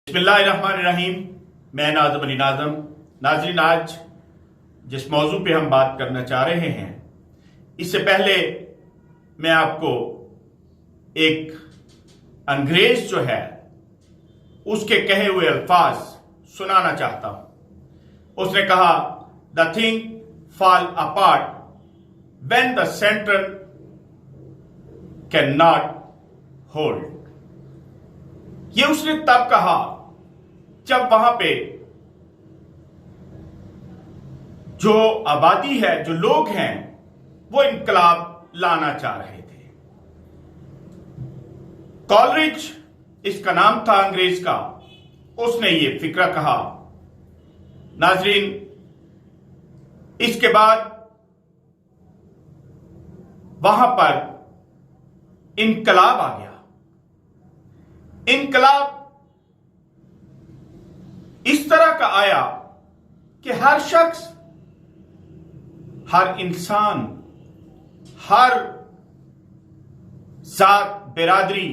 बिस्मिल्लाहिर्रहमानिर्रहीम। मैं नाज़िम अली नाज़िम। नाज़रीन, आज जिस मौजू पे हम बात करना चाह रहे हैं, इससे पहले मैं आपको एक अंग्रेज जो है उसके कहे हुए अल्फाज सुनाना चाहता हूं। उसने कहा, the thing fall apart when the centre can not hold. ये उसने तब कहा जब वहां पे जो आबादी है, जो लोग हैं, वो इनकलाब लाना चाह रहे थे। कॉलरिज इसका नाम था अंग्रेज का। उसने ये फिक्रा कहा। नाजरीन, इसके बाद वहां पर इनकलाब आ गया। इनकलाब इस तरह का आया कि हर शख्स, हर इंसान, हर जात, बिरादरी,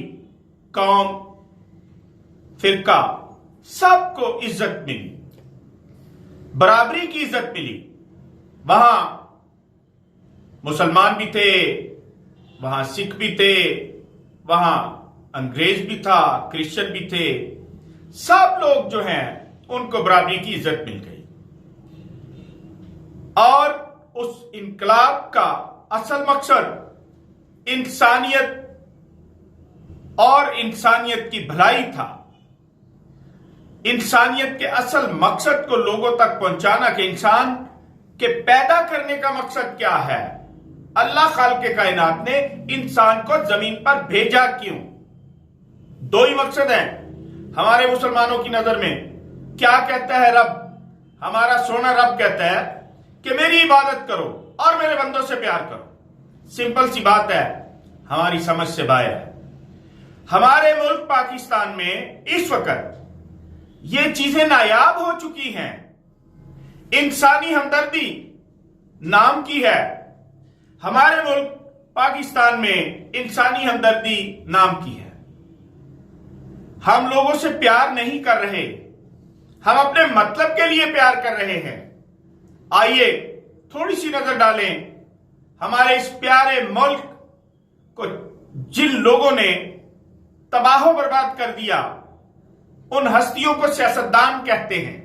कौम, फिरका, सबको इज्जत मिली, बराबरी की इज्जत मिली। वहां मुसलमान भी थे, वहां सिख भी थे, वहां अंग्रेज भी था, क्रिश्चियन भी थे। सब लोग जो हैं उनको बराबरी की इज्जत मिल गई। और उस इनकलाब का असल मकसद इंसानियत और इंसानियत की भलाई था। इंसानियत के असल मकसद को लोगों तक पहुंचाना कि इंसान के पैदा करने का मकसद क्या है, अल्लाह खालिक़े कायनात ने इंसान को जमीन पर भेजा क्यों। दो ही मकसद हैं हमारे मुसलमानों की नजर में। क्या कहता है रब? हमारा सोना रब कहता है कि मेरी इबादत करो और मेरे बंदों से प्यार करो। सिंपल सी बात है, हमारी समझ से बाहर है। हमारे मुल्क पाकिस्तान में इस वक्त ये चीजें नायाब हो चुकी हैं। इंसानी हमदर्दी नाम की है। हमारे मुल्क पाकिस्तान में इंसानी हमदर्दी नाम की है। हम लोगों से प्यार नहीं कर रहे, हम अपने मतलब के लिए प्यार कर रहे हैं। आइए थोड़ी सी नजर डालें हमारे इस प्यारे मुल्क को जिन लोगों ने तबाह बर्बाद कर दिया, उन हस्तियों को सियासतदान कहते हैं।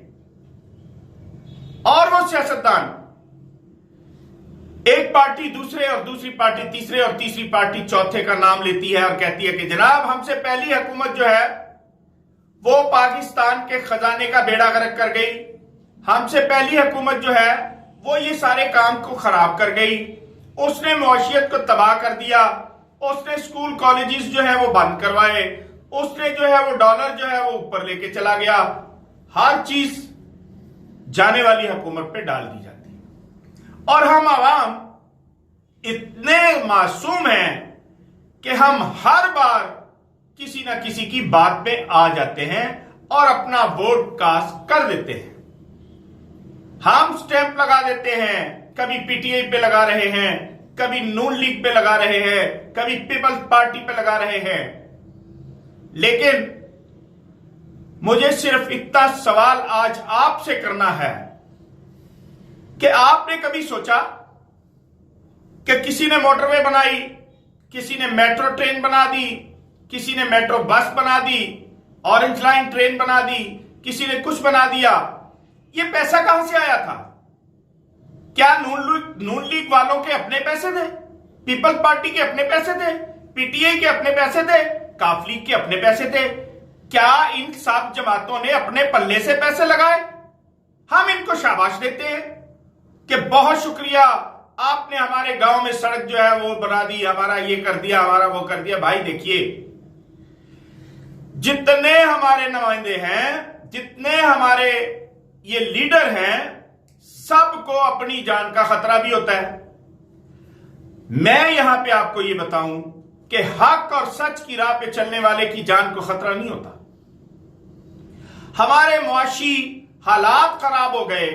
और वो सियासतदान एक पार्टी दूसरे और दूसरी पार्टी तीसरे और तीसरी पार्टी चौथे का नाम लेती है और कहती है कि जनाब हमसे पहली हुकूमत जो है वो पाकिस्तान के खजाने का बेड़ा गर्क कर गई। हमसे पहली हुकूमत जो है वो ये सारे काम को खराब कर गई। उसने मुआशियत को तबाह कर दिया। उसने स्कूल कॉलेजेस जो है वो बंद करवाए। उसने जो है वो डॉलर जो है वो ऊपर लेके चला गया। हर चीज जाने वाली हुकूमत पे डाल दी जाती है। और हम आवाम इतने मासूम हैं कि हम हर बार किसी ना किसी की बात पे आ जाते हैं और अपना वोट कास्ट कर देते हैं। हम स्टैंप लगा देते हैं, कभी पीटीआई पे लगा रहे हैं, कभी नून लीग पे लगा रहे हैं, कभी पीपल्स पार्टी पे लगा रहे हैं। लेकिन मुझे सिर्फ इतना सवाल आज आपसे करना है कि आपने कभी सोचा कि किसी ने मोटरवे बनाई, किसी ने मेट्रो ट्रेन बना दी, किसी ने मेट्रो बस बना दी, ऑरेंज लाइन ट्रेन बना दी, किसी ने कुछ बना दिया। ये पैसा कहां से आया था? क्या नून लीग वालों के अपने पैसे थे? पीपल्स पार्टी के अपने पैसे थे? पीटीआई के अपने पैसे थे? काफ लीग के अपने पैसे थे? क्या इन सब जमातों ने अपने पल्ले से पैसे लगाए? हम इनको शाबाश देते हैं कि बहुत शुक्रिया, आपने हमारे गांव में सड़क जो है वो बना दी, हमारा ये कर दिया, हमारा वो कर दिया। भाई देखिए, जितने हमारे नुमाइंदे हैं, जितने हमारे ये लीडर हैं, सबको अपनी जान का खतरा भी होता है। मैं यहां पे आपको ये बताऊं कि हक और सच की राह पे चलने वाले की जान को खतरा नहीं होता। हमारे मुआशी हालात खराब हो गए,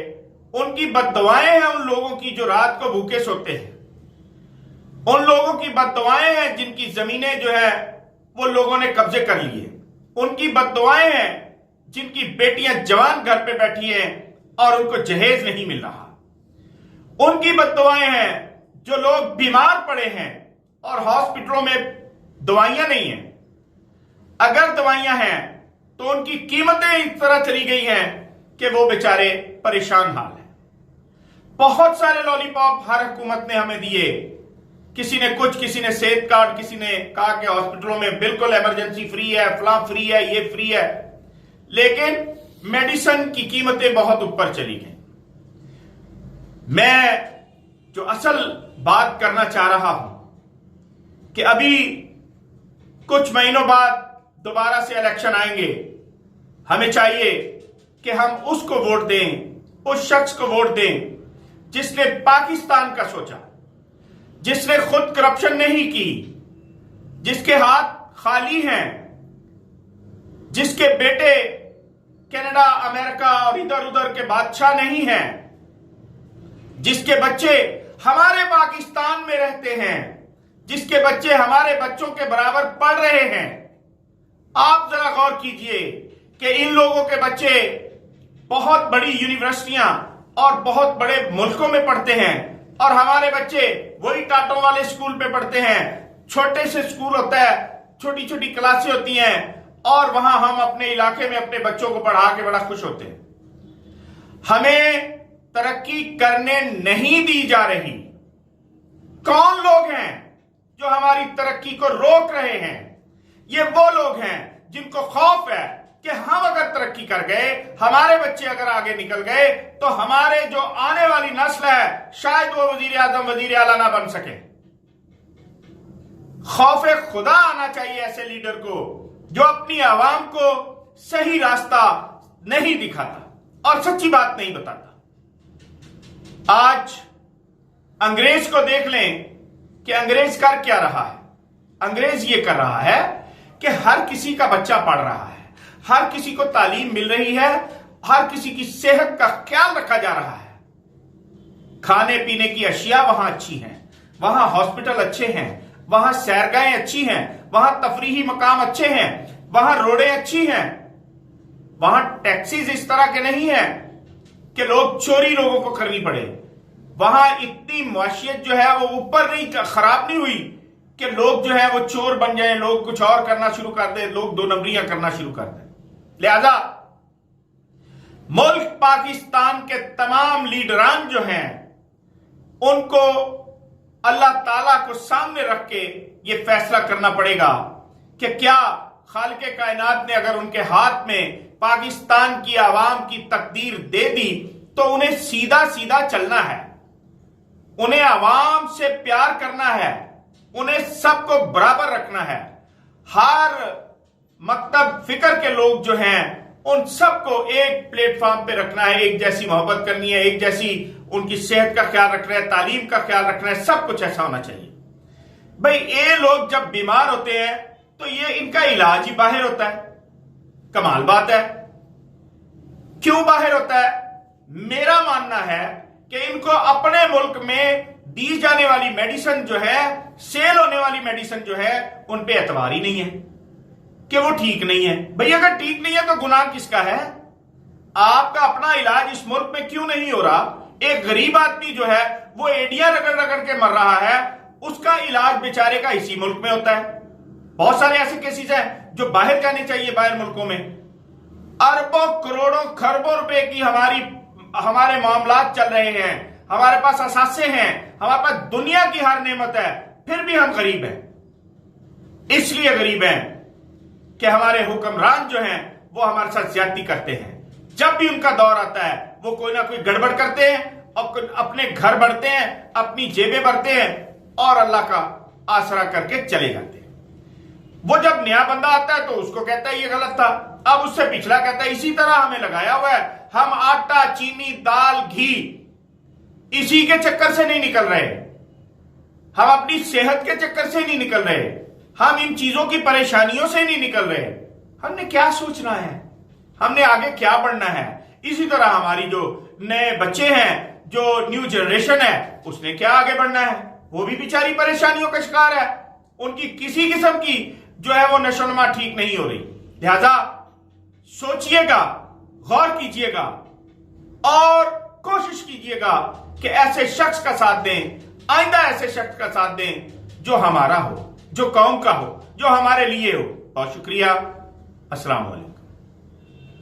उनकी बद्दुआएं हैं उन लोगों की जो रात को भूखे सोते हैं। उन लोगों की बद्दुआएं हैं जिनकी जमीनें जो है वो लोगों ने कब्जे कर लिए। उनकी बद्दुआएं हैं जिनकी बेटियां जवान घर पे बैठी हैं और उनको जहेज नहीं मिल रहा। उनकी बद्दुआएं हैं जो लोग बीमार पड़े हैं और हॉस्पिटलों में दवाइयां नहीं हैं। अगर दवाइयां हैं तो उनकी कीमतें इस तरह चली गई हैं कि वो बेचारे परेशान हाल हैं। बहुत सारे लॉलीपॉप हर हुकूमत ने हमें दिए, किसी ने कुछ, किसी ने सेहत कार्ड, किसी ने कहा कि हॉस्पिटलों में बिल्कुल इमरजेंसी फ्री है, फलां फ्री है, ये फ्री है, लेकिन मेडिसिन की कीमतें बहुत ऊपर चली गई। मैं जो असल बात करना चाह रहा हूं कि अभी कुछ महीनों बाद दोबारा से इलेक्शन आएंगे। हमें चाहिए कि हम उसको वोट दें, उस शख्स को वोट दें जिसने पाकिस्तान का सोचा, जिसने खुद करप्शन नहीं की, जिसके हाथ खाली हैं, जिसके बेटे कनाडा, अमेरिका और इधर उधर के बादशाह नहीं हैं, जिसके बच्चे हमारे पाकिस्तान में रहते हैं, जिसके बच्चे हमारे बच्चों के बराबर पढ़ रहे हैं। आप जरा गौर कीजिए कि इन लोगों के बच्चे बहुत बड़ी यूनिवर्सिटियां और बहुत बड़े मुल्कों में पढ़ते हैं और हमारे बच्चे वही टाटों वाले स्कूल पे पढ़ते हैं। छोटे से स्कूल होता है, छोटी छोटी क्लासें होती हैं और वहां हम अपने इलाके में अपने बच्चों को पढ़ा के बड़ा खुश होते हैं। हमें तरक्की करने नहीं दी जा रही। कौन लोग हैं जो हमारी तरक्की को रोक रहे हैं? ये वो लोग हैं जिनको खौफ है कि हम अगर तरक्की कर गए, हमारे बच्चे अगर आगे निकल गए, तो हमारे जो आने वाली नस्ल है शायद वो वजीर आजम, वजीर आला ना बन सके। खौफे खुदा आना चाहिए ऐसे लीडर को जो अपनी आवाम को सही रास्ता नहीं दिखाता और सच्ची बात नहीं बताता। आज अंग्रेज को देख लें कि अंग्रेज कर क्या रहा है। अंग्रेज ये कर रहा है कि हर किसी का बच्चा पढ़ रहा है, हर किसी को तालीम मिल रही है, हर किसी की सेहत का ख्याल रखा जा रहा है। खाने पीने की अशिया वहां अच्छी हैं, वहां हॉस्पिटल अच्छे हैं, वहां सैरगाहें अच्छी हैं, वहां तफरीही मकाम अच्छे हैं, वहां रोडें अच्छी हैं, वहां टैक्सीज इस तरह के नहीं हैं कि लोग चोरी लोगों को करनी पड़े। वहां इतनी मुआशियत जो है वो ऊपर नहीं, खराब नहीं हुई कि लोग जो है वो चोर बन जाएं, लोग कुछ और करना शुरू कर दें, लोग दो नंबरियां करना शुरू कर दें। लिहाजा मुल्क पाकिस्तान के तमाम लीडरान जो हैं उनको अल्लाह ताला को सामने रख के ये फैसला करना पड़ेगा कि क्या खालिक़े कायनात ने अगर उनके हाथ में पाकिस्तान की आवाम की तकदीर दे दी तो उन्हें सीधा सीधा चलना है, उन्हें आवाम से प्यार करना है, उन्हें सबको बराबर रखना है। हर मकतब फिक्र के लोग जो हैं उन सबको एक प्लेटफॉर्म पे रखना है, एक जैसी मोहब्बत करनी है, एक जैसी उनकी सेहत का ख्याल रखना है, तालीम का ख्याल रखना है, सब कुछ ऐसा होना चाहिए। भाई ये लोग जब बीमार होते हैं तो ये इनका इलाज ही बाहर होता है। कमाल बात है। क्यों बाहर होता है? मेरा मानना है कि इनको अपने मुल्क में दी जाने वाली मेडिसिन जो है, सेल होने वाली मेडिसिन जो है, उन पे एतबार ही नहीं है कि वो ठीक नहीं है। भाई अगर ठीक नहीं है तो गुनाह किसका है? आपका अपना इलाज इस मुल्क में क्यों नहीं हो रहा? एक गरीब आदमी जो है वो एडियां रगड़ रगड़ के मर रहा है, उसका इलाज बेचारे का इसी मुल्क में होता है। बहुत सारे ऐसे केसेस हैं जो बाहर जाने चाहिए, बाहर मुल्कों में। अरबों करोड़ों खरबों रुपए की हमारे मामलात चल रहे हैं, हमारे पास असासे हैं, हमारे पास दुनिया की हर नेमत है, फिर भी हम गरीब हैं। इसलिए गरीब हैं कि हमारे हुक्मरान जो हैं वो हमारे साथ ज्यादती करते हैं। जब भी उनका दौर आता है वो कोई ना कोई गड़बड़ करते हैं और अपने घर बढ़ते हैं, अपनी जेबें भरते हैं और अल्लाह का आसरा करके चले जाते हैं। वो जब नया बंदा आता है तो उसको कहता है ये गलत था, अब उससे पिछला कहता है इसी तरह हमें लगाया हुआ है। हम आटा, चीनी, दाल, घी इसी के चक्कर से नहीं निकल रहे, हम अपनी सेहत के चक्कर से नहीं निकल रहे, हम इन चीजों की परेशानियों से नहीं निकल रहे। हमने क्या सोचना है, हमने आगे क्या बढ़ना है। इसी तरह हमारी जो नए बच्चे हैं, जो न्यू जनरेशन है, उसने क्या आगे बढ़ना है, वो भी बेचारी परेशानियों का शिकार है। उनकी किसी किस्म की जो है वो नशोनुमा ठीक नहीं हो रही। लिहाजा सोचिएगा, गौर कीजिएगा और कोशिश कीजिएगा कि ऐसे शख्स का साथ दें, आइंदा ऐसे शख्स का साथ दें जो हमारा हो, जो कौम का हो, जो हमारे लिए हो। बहुत शुक्रिया। अस्सलाम वालेकुम।